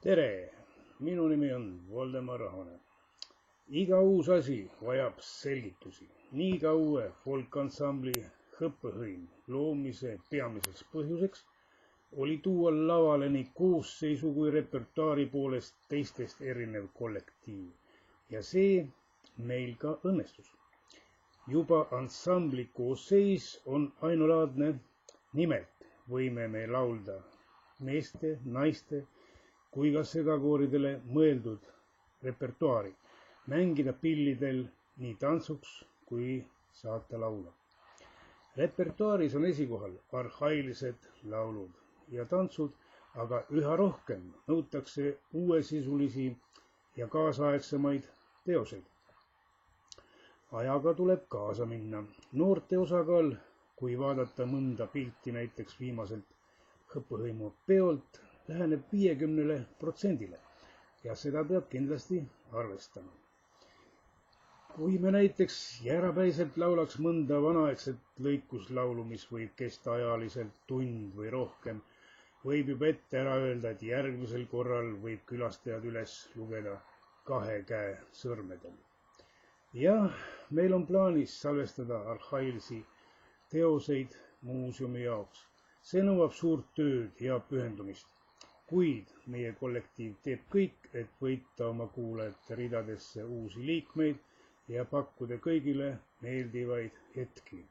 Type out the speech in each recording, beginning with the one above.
Tere, minu nimi on Voldemar Ahonen. Iga uus asi vajab selgitusi. Nii ka uue folkansambli Hõppehõim loomise peamiseks põhjuseks oli tuua lavale nii koosseisu kui repertuaari poolest teistest erinev kollektiiv. Ja see meil ka õnnestus. Juba ansambli koosseis on ainulaadne. Nimelt võime me laulda meeste, naiste kui ka segakooridele mõeldud repertuaari, mängida pillidel nii tantsuks kui saata laula. Repertuaaris on esikohal arhailised laulud ja tantsud, aga üha rohkem nõutakse uuesisulisi ja kaasaegsemaid teoseid. Ajaga tuleb kaasa minna. Noorte osakaal, kui vaadata mõnda pilti näiteks viimaselt Hõppehõimu peolt, läheneb 50% ja seda peab kindlasti arvestama. Kui me näiteks jäärapäiselt laulaks mõnda vanaaegset lõikuslaulu, mis võib kesta ajaliselt tund või rohkem, võib juba ette ära öelda, et järgmisel korral võib külastajad üles lugeda 2 käe sõrmedel. Ja meil on plaanis salvestada arhailisi teoseid muuseumi jaoks. See nõuab suurt tööd ja pühendumist. Kuid meie kollektiiv teeb kõik, et võita oma kuulajate ridadesse uusi liikmeid ja pakkuda kõigile meeldivaid hetki.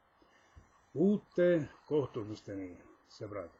Uute kohtumisteni, sõbrad!